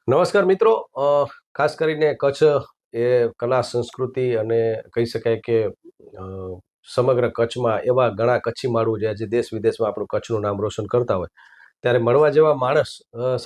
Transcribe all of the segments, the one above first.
નમસ્કાર મિત્રો. ખાસ કરીને કચ્છ એ કલા સંસ્કૃતિ અને કહી શકાય કે સમગ્ર કચ્છમાં એવા ઘણા કચ્છી માળું જે આજે દેશ વિદેશમાં આપણું કચ્છનું નામ રોશન કરતા હોય ત્યારે મળવા જેવા માણસ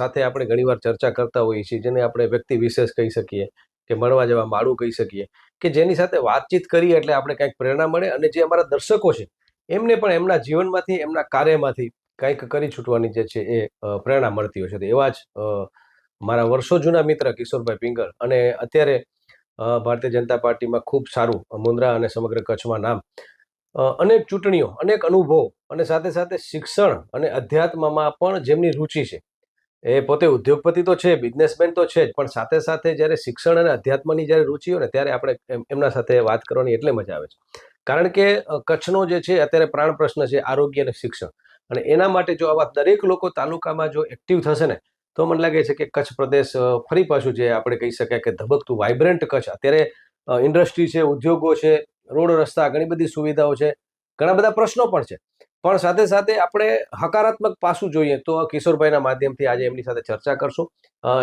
સાથે આપણે ઘણીવાર ચર્ચા કરતા હોઈએ છીએ, જેને આપણે વ્યક્તિ વિશેષ કહી શકીએ કે મળવા જેવા માળું કહી શકીએ, કે જેની સાથે વાતચીત કરીએ એટલે આપણે કંઈક પ્રેરણા મળે અને જે અમારા દર્શકો છે એમને પણ એમના જીવનમાંથી એમના કાર્યમાંથી કંઈક કરી છૂટવાની જે છે એ પ્રેરણા મળતી હોય છે. તો એવા જ મારા વર્ષો જૂના મિત્ર કિશોરભાઈ પિંગળ અને અત્યારે ભારતીય જનતા પાર્ટીમાં ખૂબ સારું મુંદ્રા અને સમગ્ર કચ્છમાં નામ, અનેક ચૂંટણીઓ, અનેક અનુભવો અને સાથે સાથે શિક્ષણ અને અધ્યાત્મમાં પણ જેમની રુચિ છે. એ પોતે ઉદ્યોગપતિ તો છે, બિઝનેસમેન તો છે જ, પણ સાથે સાથે જ્યારે શિક્ષણ અને અધ્યાત્મની જ્યારે રુચિ હોય ને ત્યારે આપણે એમના સાથે વાત કરવાની એટલે મજા આવે છે. કારણ કે કચ્છનો જે છે અત્યારે પ્રાણ પ્રશ્ન છે આરોગ્ય અને શિક્ષણ, અને એના માટે જો આવા દરેક લોકો તાલુકામાં જો એક્ટિવ થશે ને તો મને લાગે છે કે કચ્છ પ્રદેશ ફરી પાછું જે આપણે કહી શકાય કે ધબકતું વાઇબ્રન્ટ કચ્છ. અત્યારે ઇન્ડસ્ટ્રી છે, ઉદ્યોગો છે, રોડ રસ્તા, ઘણી બધી સુવિધાઓ છે, ઘણા બધા પ્રશ્નો પણ છે, પણ સાથે સાથે આપણે હકારાત્મક પાસું જોઈએ તો કિશોરભાઈના માધ્યમથી આજે એમની સાથે ચર્ચા કરશું.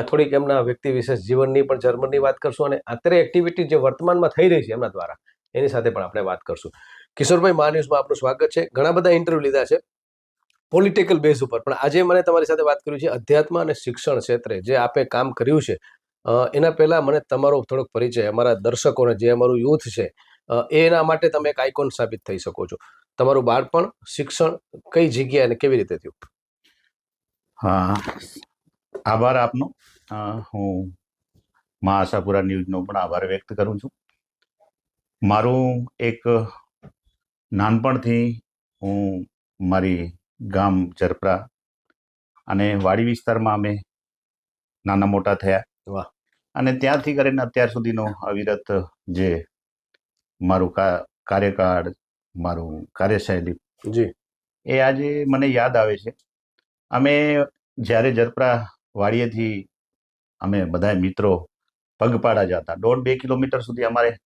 થોડીક એમના વ્યક્તિ વિશેષ જીવનની પણ જર્મનની વાત કરશું અને અત્યારે એક્ટિવિટી જે વર્તમાનમાં થઈ રહી છે એમના દ્વારા એની સાથે પણ આપણે વાત કરશું. કિશોરભાઈ, મા ન્યૂઝમાં આપનું સ્વાગત છે. ઘણા બધા ઇન્ટરવ્યુ લીધા છે પોલિટિકલ બેઝ ઉપર, પણ આજે મને તમારી સાથે વાત કરવી છે અધ્યાત્મ અને શિક્ષણ ક્ષેત્રે જે આપે કામ કર્યું છે. એના પહેલા મને તમારો થોડોક પરિચય અમારા દર્શકોને, જે અમારું યુથ છે એના માટે તમે એક આઇકોન સાબિત થઈ શકો છો. તમારું બાળપણ, શિક્ષણ કઈ જગ્યાએ અને કેવી રીતે થયું? હા, આભાર આપનો. હું મા આશાપુરા ન્યૂઝનો પણ આભાર વ્યક્ત કરું છું. મારું એક નાનપણથી હું મારી ગામ જરપરા અને વાડી વિસ્તારમાં અમે નાના મોટા થયા. વાહ. અને ત્યાંથી કરીને અત્યાર સુધીનો અવિરત જે મારું કાર્યકાળ, મારું કાર્યશૈલી જી, એ આજે મને યાદ આવે છે. અમે જ્યારે જરપરા વાડીએથી અમે બધા મિત્રો પગપાળા જતા, 1.5-2 કિલોમીટર સુધી અમારે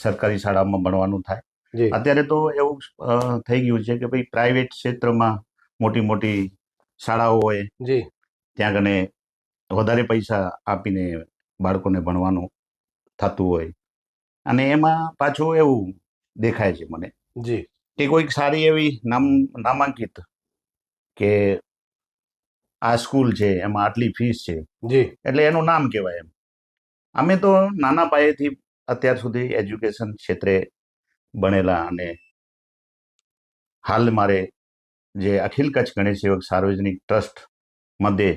સરકારી શાળામાં ભણવાનું થાય. જી, અત્યારે તો એવું થઈ ગયું છે કે ભાઈ પ્રાઇવેટ ક્ષેત્રમાં મોટી મોટી શાળાઓ હોય, જી, ત્યાં કને વધારે પૈસા આપીને બાળકોને ભણવાનું થતું હોય. અને એમાં પાછું એવું દેખાય છે મને જી, કે કોઈક સારી એવી નામાંકિત કે આ સ્કૂલ છે, એમાં આટલી ફીસ છે, જી, એટલે એનું નામ કહેવાય એમ. અમે તો નાના પાયેથી અત્યાર સુધી એજ્યુકેશન ક્ષેત્રે ભણેલા. અને હાલ મારે જે અખિલ કચ્છ ગણેશ સેવક સાર્વજનિક ટ્રસ્ટ મધ્યે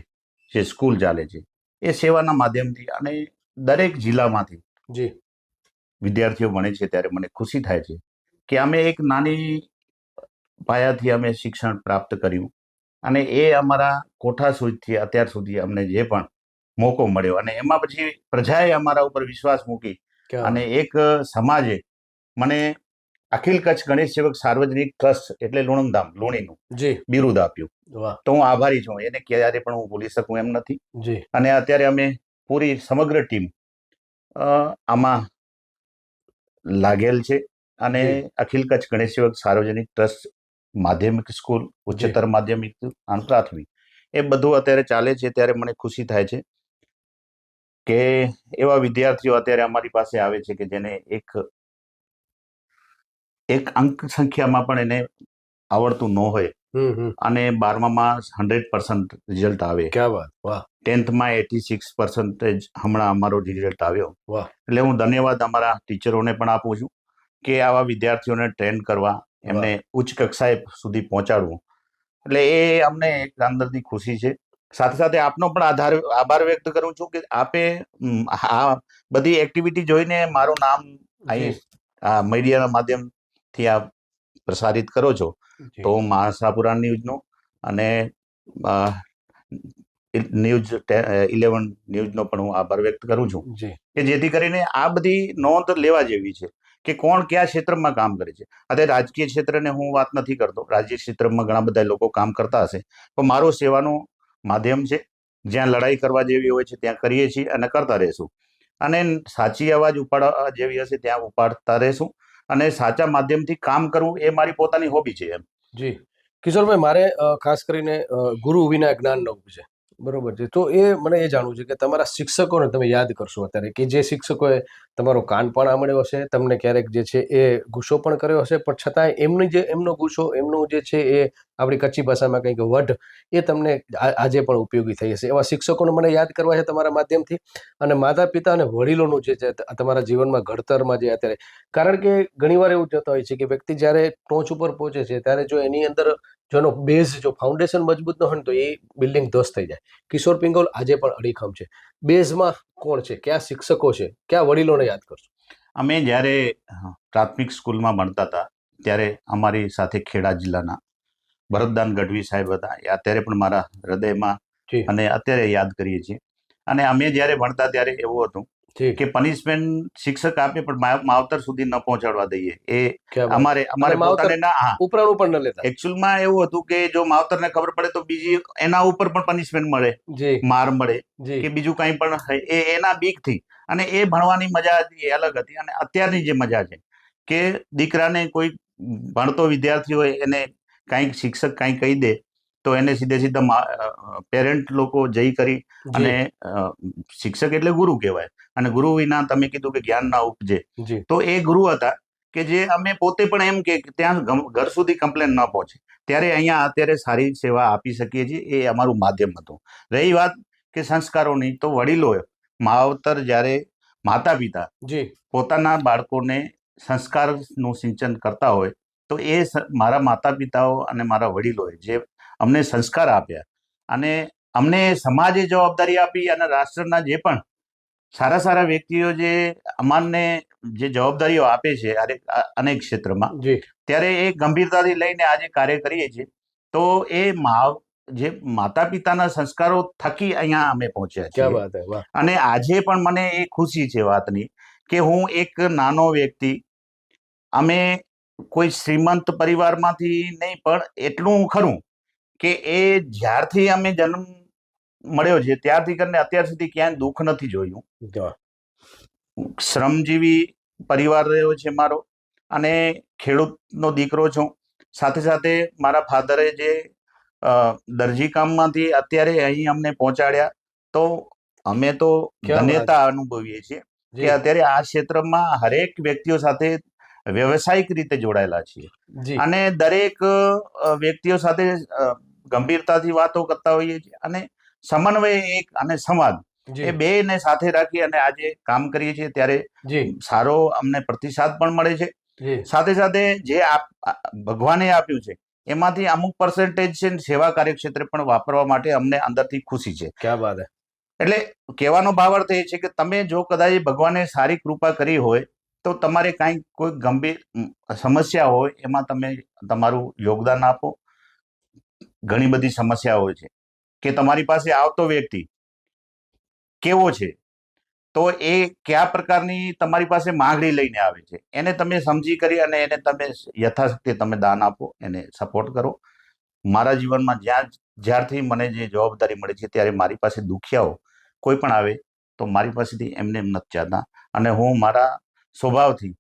જે સ્કૂલ ચાલે છે એ સેવાના માધ્યમથી અને દરેક જિલ્લામાંથી જી, વિદ્યાર્થીઓ ભણે છે ત્યારે મને ખુશી થાય છે કે અમે એક નાની પાયાથી અમે શિક્ષણ પ્રાપ્ત કર્યું. અને એ અમારા કોઠા સુધીથી અત્યાર સુધી અમને જે પણ મોકો મળ્યો, અને એમાં પછી પ્રજાએ અમારા ઉપર વિશ્વાસ મૂકી અને એક સમાજે મને અખિલ કચ્છ ગણેશ સેવક સાર્વજનિક ટ્રસ્ટ એટલે લુણંગધામ લુણીનું જી, બિરુદ આપ્યું. વાહ, તો હું આભારી છું, એને ક્યારે પણ હું ભૂલી શકું એમ નથી. જી, અને અત્યારે અમે પૂરી સમગ્ર ટીમ આમાં લાગેલ છે. અને જી, અખિલ કચ્છ ગણેશ સેવક સાર્વજનિક ટ્રસ્ટ માધ્યમિક સ્કૂલ, ઉચ્ચતર માધ્યમિક અને પ્રાથમિક એ બધું અત્યારે ચાલે છે. ત્યારે મને ખુશી થાય છે કે એવા વિદ્યાર્થીઓ અત્યારે અમારી પાસે આવે છે કે જેને એક અંક સંખ્યામાં પણ એને આવડતું ન હોય અને 12માં 100% રિઝલ્ટ આવે. ક્યા વાત, વાહ, 10થમાં 86% હમણાં અમારો રિઝલ્ટ આવ્યો. વાહ, એટલે હું ધન્યવાદ અમારા ટીચરોને પણ આપું છું કે આવા વિદ્યાર્થીઓને ટ્રેન કરવા, એમને ઉચ્ચ કક્ષાએ સુધી પહોંચાડવું. એટલે એ અમને એક અંદરથી ખુશી છે. સાથે સાથે આપનો પણ આભાર વ્યક્ત કરું છું કે આપે આ બધી એક્ટિવિટી જોઈને મારું નામ અહીં મીડિયાના માધ્યમથી આપ પ્રસારિત કરો છો. તો હું આશાપુરા ન્યૂઝનો અને ન્યૂઝ 11 ન્યૂઝનો પણ હું આભાર વ્યક્ત કરું છું કે જેથી કરીને આ બધી નોંધ લેવા જેવી છે કે કોણ કયા ક્ષેત્રમાં કામ કરે છે. અત્યારે રાજકીય ક્ષેત્રને હું વાત નથી કરતો, રાજકીય ક્ષેત્રમાં ઘણા બધા લોકો કામ કરતા હશે, પણ મારું સેવાનું માધ્યમ છે. જ્યાં લડાઈ કરવા જેવી હોય છે ત્યાં કરીએ છીએ અને કરતા રહીશું. અને સાચી અવાજ ઉપાડવા જેવી હશે ત્યાં ઉપાડતા રહીશું. અને સાચા માધ્યમથી કામ કરવું એ મારી પોતાની હોબી છે એમ. જી. કિશોરભાઈ, મારે ખાસ કરીને ગુરુ વિના જ્ઞાન નવું છે. બરોબર છે. તો એ મને એ જાણવું છે કે તમારા શિક્ષકોને તમે યાદ કરશો અત્યારે, કે જે શિક્ષકોએ તમારો કાન પણ આંબળ્યો હશે, તમને ક્યારેક જે છે એ ગુસ્સો પણ કર્યો હશે, પણ છતાંય એમનો ગુસ્સો, એમનું જે છે એ આપણી કચ્છી ભાષામાં કંઈક વઢ, એ તમને આજે પણ ઉપયોગી થઈ હશે. એવા શિક્ષકોને મને યાદ કરવા છે તમારા માધ્યમથી. અને માતા પિતા અને વડીલોનું જે છે તમારા જીવનમાં ઘડતરમાં જે અત્યારે, કારણ કે ઘણીવાર એવું થતું હોય છે કે વ્યક્તિ જ્યારે ટોચ ઉપર પહોંચે છે ત્યારે જો એની અંદર જો એનો બેઝ, જો ફાઉન્ડેશન મજબૂત ન હોય ને તો એ બિલ્ડિંગ ધસ થઈ જાય. કિશોર પિંગોલ આજે પણ અડીખમ છે. બેઝમાં કોણ છે, કયા શિક્ષકો છે, કયા વડીલોને યાદ કરશો? અમે જ્યારે પ્રાથમિક સ્કૂલમાં ભણતા હતા ત્યારે અમારી સાથે ખેડા જિલ્લાના ભરતદાન ગઢવી સાહેબ હતા. એ અત્યારે પણ મારા હૃદયમાં જી અને અત્યારે યાદ કરીએ છીએ. અને અમે જ્યારે ભણતા ત્યારે એવું હતું જી, કે પનિશમેન્ટ શિક્ષક આપે પણ માવતર સુધી ન પહોંચાડવા દઈએ. એ ક્યાં વાત. અમારે અને માવતર પોતાને ના, હા, ઉપરાણું પણ ન લેતા. એકચ્યુઅલમાં એવું હતું કે જો માવતરને ખબર પડે તો બીજી એના ઉપર પણ પનિશમેન્ટ મળે, જી માર મળે જી, કે બીજું કંઈ પણ થાય, એના બીકથી. અને એ ભણવાની મજા હતી એ અલગ હતી. અને અત્યારની જે મજા છે કે દીકરાને કોઈ ભણતો વિદ્યાર્થી હોય એને કાંઈક શિક્ષક કાંઈ કહી દે તો એને સીધે સીધા પેરેન્ટ લોકો જઈ કરી જી અને શિક્ષક એટલે ગુરુ કહેવાય. અને ગુરુ વિના તમે કીધું કે જ્ઞાન ના ઉપજે, જી, તો એ ગુરુ હતા કે જે અમે પોતે પણ એમ કે ત્યાં ઘર સુધી કમ્પ્લેન ન પહોંચે ત્યારે અહીંયા અત્યારે સારી સેવા આપી શકીએ છીએ. એ અમારું માધ્યમ હતું. રહી વાત કે સંસ્કારોની, તો વડીલો, માવતર, જ્યારે માતા પિતા જી, પોતાના બાળકોને સંસ્કારનું સિંચન કરતા હોય તો એ મારા માતા પિતાઓ અને મારા વડીલોએ જે અમને સંસ્કાર આપ્યા અને અમને સમાજે જવાબદારી આપી અને રાષ્ટ્રના જે પણ સારા સારા વ્યક્તિઓ જે અમારને જે જવાબદારીઓ આપે છે અનેક ક્ષેત્રમાં, જી, ત્યારે એ ગંભીરતાથી લઈને આજે કાર્ય કરીએ છીએ. તો એ જે માતા પિતાના સંસ્કારો થકી અહીંયા અમે પહોંચ્યા ક્યાં છીએ. વાત હે, વાહ. અને આજે પણ મને એ ખુશી છે વાતની કે હું એક નાનો વ્યક્તિ, અમે કોઈ શ્રીમંત પરિવારમાંથી નહીં, પણ એટલું ખરું કે એ જ્યારથી અમે જન્મ મળ્યો છે ત્યારથી કરીને અત્યાર સુધી ક્યાંય દુઃખ નથી જોયું. વાહ. શ્રમજીવી પરિવાર રહ્યો છે મારો અને ખેડૂતનો દીકરો છું. સાથે સાથે મારા ફાધરે જે દરજી કામમાંથી અત્યારે અહીં અમને પહોંચાડ્યા, તો અમે તો ક્યાં વાત. ધન્યતા અનુભવીએ છીએ કે જી અત્યારે આ ક્ષેત્રમાં હરેક વ્યક્તિઓ સાથે વ્યવસાયિક રીતે જોડાયેલા છીએ. જી, અને દરેક વ્યક્તિઓ સાથે ગંભીરતાથી વાતો કરતા હોઈએ છીએ અને સમન્વય એક અને સંવાદ એ જી, બેને સાથે રાખી અને આજે કામ કરીએ છીએ ત્યારે જી, સારો અમને પ્રતિસાદ પણ મળે છે. જી, સાથે સાથે જે ભગવાને આપ્યું છે એમાંથી અમુક પર્સન્ટેજ છે સેવા કાર્યક્ષેત્રે પણ વાપરવા માટે અમને અંદરથી ખુશી છે. ક્યાં વાત હે. એટલે કહેવાનો ભાવાર્થ એ છે કે તમે જો કદાચ ભગવાને સારી કૃપા કરી હોય તો તમારે કાંઈક કોઈ ગંભીર સમસ્યા હોય એમાં તમે તમારું યોગદાન આપો. ઘણી બધી સમસ્યા હોય છે કે તમારી પાસે આવતો વ્યક્તિ કેવો છે, તો એ કયા પ્રકારની તમારી પાસે માંગણી લઈને આવે છે, એને તમે સમજી કરી અને એને તમે યથાશક્તિ તમે દાન આપો, એને સપોર્ટ કરો. મારા જીવનમાં જ્યારથી મને જે જવાબદારી મળી છે ત્યારે મારી પાસે દુખિયાઓ કોઈ પણ આવે તો મારી પાસેથી એમને એમ નથી ચાહતા. અને હું મારા સ્વભાવથી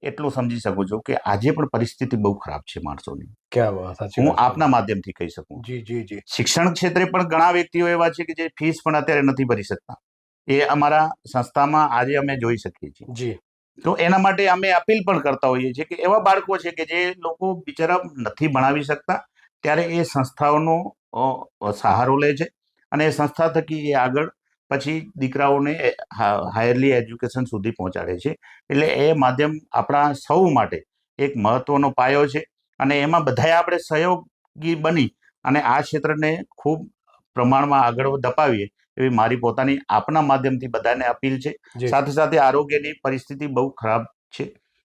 એટલું સમજી શકું છું કે આજે પણ પરિસ્થિતિ બહુ ખરાબ છે માણસોની. ક્યાં વાત, સાચી હું વાત. આપના માધ્યમથી કહી શકું. જી જી જી, શિક્ષણ ક્ષેત્રે પણ ઘણા વ્યક્તિઓ એવા છે કે જે ફીસ પણ અત્યારે નથી ભરી શકતા. એ અમારા સંસ્થામાં આજે અમે જોઈ શકીએ છીએ. જી, તો એના માટે અમે અપીલ પણ કરતા હોઈએ છીએ કે એવા બાળકો છે કે જે લોકો બિચારા નથી ભણાવી શકતા, ત્યારે એ સંસ્થાઓનો સહારો લે છે અને એ સંસ્થા થકી એ આગળ પછી દીકરાઓને હાયરલી એજ્યુકેશન સુધી પહોંચાડે છે. એટલે એ માધ્યમ આપણા સૌ માટે એક મહત્વનો પાયો છે અને એમાં બધાએ આપણે સહયોગી બની અને આ ક્ષેત્રને ખૂબ પ્રમાણમાં આગળ ધપાવીએ એવી મારી પોતાની આપના માધ્યમથી બધાને અપીલ છે. જી, સાથે સાથે આરોગ્યની પરિસ્થિતિ બહુ ખરાબ છે.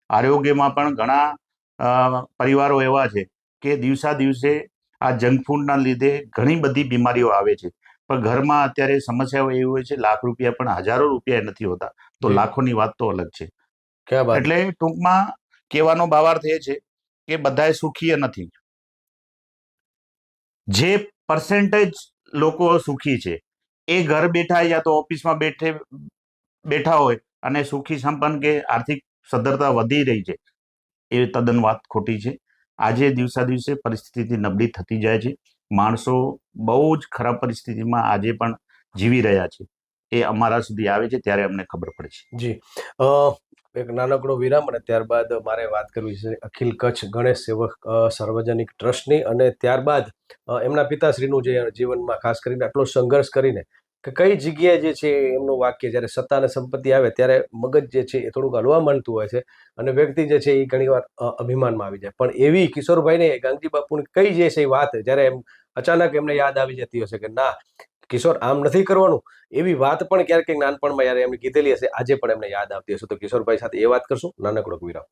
આરોગ્યમાં પણ ઘણા પરિવારો એવા છે કે દિવસા દિવસે આ જંક ફૂડના લીધે ઘણી બધી બીમારીઓ આવે છે. પણ ઘરમાં અત્યારે સમસ્યાઓ એવી હોય છે, લાખ રૂપિયા પણ હજારો રૂપિયા નથી હોતા, તો જી, લાખોની વાત તો અલગ છે. ક્યાં વાત. એટલે ટૂંકમાં કહેવાનો ભાવાર્થ એ છે કે બધાએ સુખી નથી. જે પર્સેન્ટેજ લોકો સુખી છે એ ઘર બેઠા યા તો ઓફિસમાં બેઠા હોય અને સુખી સંપન્ન કે આર્થિક સદ્ધરતા વધી રહી છે, એ તદ્દન વાત ખોટી છે. આજે દિવસા દિવસે પરિસ્થિતિ નબળી થતી જાય છે માણસો બહુ જ ખરાબ પરિસ્થિતિમાં આજે પણ જીવી રહ્યા છે, એ અમારા સુધી આવે છે ત્યારે અમને ખબર પડે છે. જી, એક નાનકડો વિરામ અને ત્યારબાદ મારે વાત કરવી છે અખિલ કચ્છ ગણેશ સેવક સાર્વજનિક ટ્રસ્ટની, અને ત્યારબાદ એમના પિતાશ્રીનું જે જીવનમાં ખાસ કરીને આટલો સંઘર્ષ કરીને કે કઈ જગ્યાએ જે છે એમનું વાક્ય જ્યારે સત્તા અને સંપત્તિ આવે ત્યારે મગજ જે છે એ થોડુંક હલવા માંડતું હોય છે અને વ્યક્તિ જે છે એ ઘણીવાર અભિમાનમાં આવી જાય. પણ એવી કિશોરભાઈને ગાંધી બાપુની કઈ જે છે એ વાત જ્યારે એમ અચાનક એમને યાદ આવી જતી હશે કે ના કિશોર આમ નથી કરવાનું, એવી વાત પણ ક્યારેક નાનપણમાં યાર એમને કીધેલી હશે, આજે પણ એમને યાદ આવતી હશે. તો કિશોરભાઈ સાથે એ વાત કરશું, નાનકડો વિરામ.